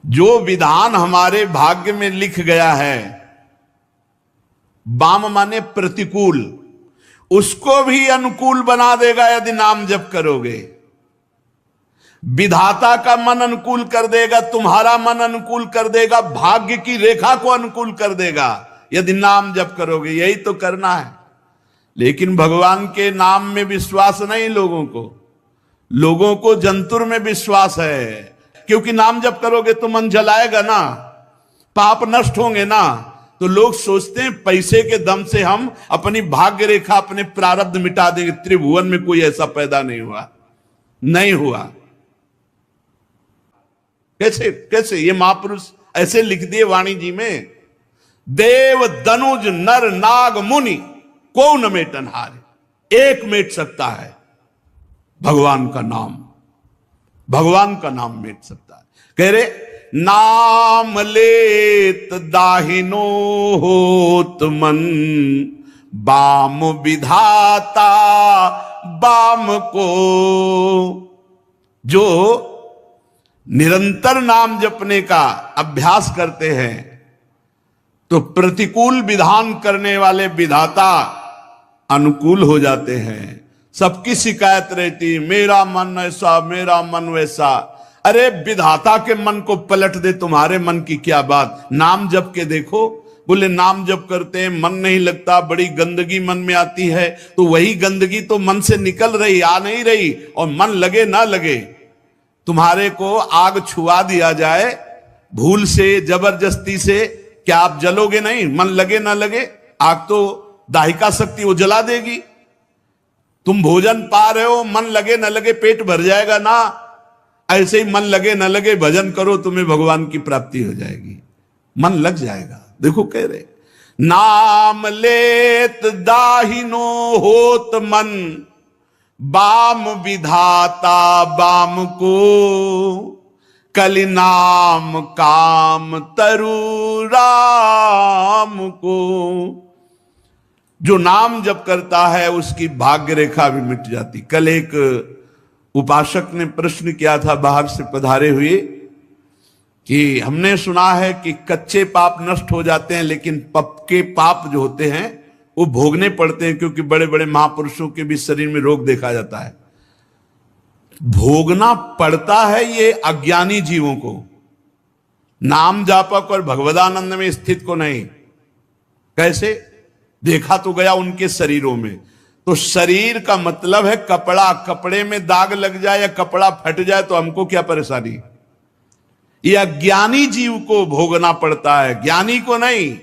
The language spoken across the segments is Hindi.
जो विधान हमारे भाग्य में लिख गया है, वाम माने प्रतिकूल, उसको भी अनुकूल बना देगा यदि नाम जप करोगे। विधाता का मन अनुकूल कर देगा, तुम्हारा मन अनुकूल कर देगा, भाग्य की रेखा को अनुकूल कर देगा यदि नाम जप करोगे। यही तो करना है। लेकिन भगवान के नाम में विश्वास नहीं लोगों को जंतुर में विश्वास है। क्योंकि नाम जप करोगे तो मन जलाएगा ना, पाप नष्ट होंगे ना। तो लोग सोचते हैं पैसे के दम से हम अपनी भाग्य रेखा, अपने प्रारब्ध मिटा देंगे। त्रिभुवन में कोई ऐसा पैदा नहीं हुआ। कैसे ये महापुरुष ऐसे लिख दिए वाणी जी में, देव दनुज नर नाग मुनि को न मेटन हारे। एक मेट सकता है भगवान का नाम, भगवान का नाम मेट सकता है। कह रहे नाम लेत दाहिनो होत मन, बाम विधाता बाम को। जो निरंतर नाम जपने का अभ्यास करते हैं तो प्रतिकूल विधान करने वाले विधाता अनुकूल हो जाते हैं। सबकी शिकायत रहती, मेरा मन ऐसा, मेरा मन वैसा। अरे विधाता के मन को पलट दे, तुम्हारे मन की क्या बात। नाम जप के देखो। बोले नाम जप करते हैं मन नहीं लगता, बड़ी गंदगी मन में आती है। तो वही गंदगी तो मन से निकल रही, आ नहीं रही। और मन लगे ना लगे, तुम्हारे को आग छुआ दिया जाए भूल से, जबरदस्ती से, क्या आप जलोगे नहीं? मन लगे ना लगे, आग तो दाहिका शक्ति वो जला देगी। तुम भोजन पा रहे हो, मन लगे न लगे पेट भर जाएगा ना। ऐसे ही मन लगे न लगे भजन करो, तुम्हें भगवान की प्राप्ति हो जाएगी, मन लग जाएगा। देखो कह रहे नाम लेत दाहिनो होत मन, बाम विधाता बाम को। कलि नाम काम तरु राम को। जो नाम जप करता है उसकी भाग्य रेखा भी मिट जाती। कल एक उपासक ने प्रश्न किया था बाहर से पधारे हुए कि हमने सुना है कि कच्चे पाप नष्ट हो जाते हैं, लेकिन पक्के पाप जो होते हैं वो भोगने पड़ते हैं, क्योंकि बड़े बड़े महापुरुषों के भी शरीर में रोग देखा जाता है। भोगना पड़ता है ये अज्ञानी जीवों को, नाम जापक और भगवदानंद में स्थित को नहीं। कैसे? देखा तो गया उनके शरीरों में। तो शरीर का मतलब है कपड़ा, कपड़े में दाग लग जाए या कपड़ा फट जाए तो हमको क्या परेशानी। ये अज्ञानी जीव को भोगना पड़ता है, ज्ञानी को नहीं।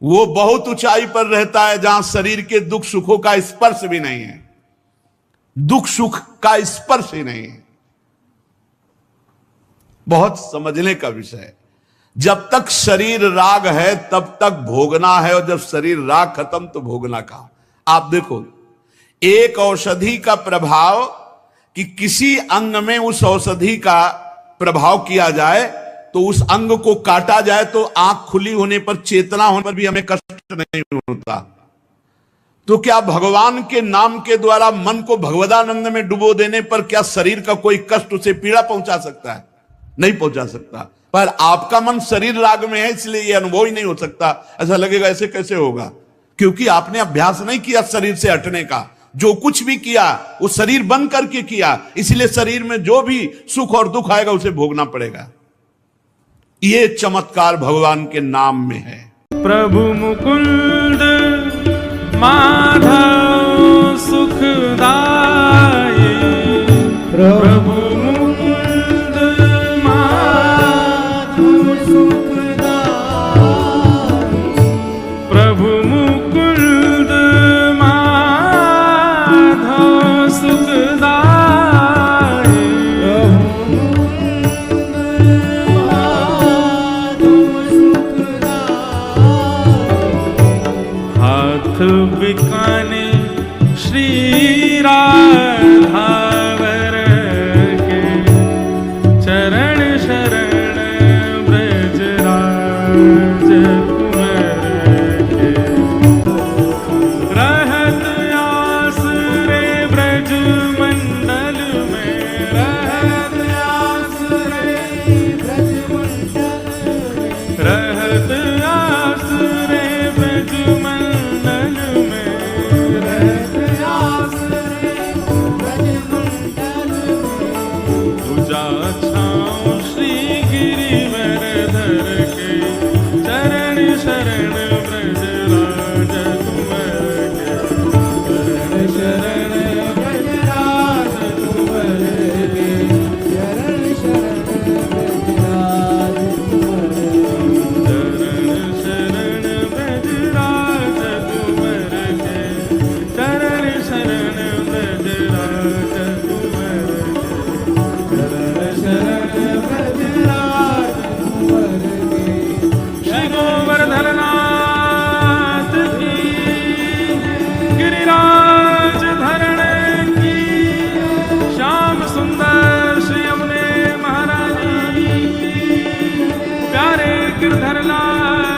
वो बहुत ऊंचाई पर रहता है जहां शरीर के दुख सुखों का स्पर्श भी नहीं है, दुख सुख का स्पर्श ही नहीं है। बहुत समझने का विषय है। जब तक शरीर राग है तब तक भोगना है, और जब शरीर राग खत्म तो भोगना कहां। आप देखो एक औषधि का प्रभाव, कि किसी अंग में उस औषधि का प्रभाव किया जाए तो उस अंग को काटा जाए तो आंख खुली होने पर, चेतना होने पर भी हमें कष्ट नहीं होता। तो क्या भगवान के नाम के द्वारा मन को भगवदानंद में डुबो देने पर क्या शरीर का कोई कष्ट उसे पीड़ा पहुंचा सकता है? नहीं पहुंचा सकता। पर आपका मन शरीर राग में है, इसलिए यह अनुभव ही नहीं हो सकता। ऐसा लगेगा ऐसे कैसे होगा, क्योंकि आपने अभ्यास नहीं किया शरीर से हटने का। जो कुछ भी किया वो शरीर बन करके किया, इसलिए शरीर में जो भी सुख और दुख आएगा उसे भोगना पड़ेगा। ये चमत्कार भगवान के नाम में है। प्रभु मुकुंद माधव सुखदाई, प्रभु मुकुंद माधव सुखदाई, प्रभु मुकुंद माधव सुखदाई, हाथ बिकाने श्री राधावर के, चरण शरण ब्रजराज कुंवर के, रहत आस रे ब्रज मंडल में, रहत आस रे ब्रज मंडल गिरधर लाल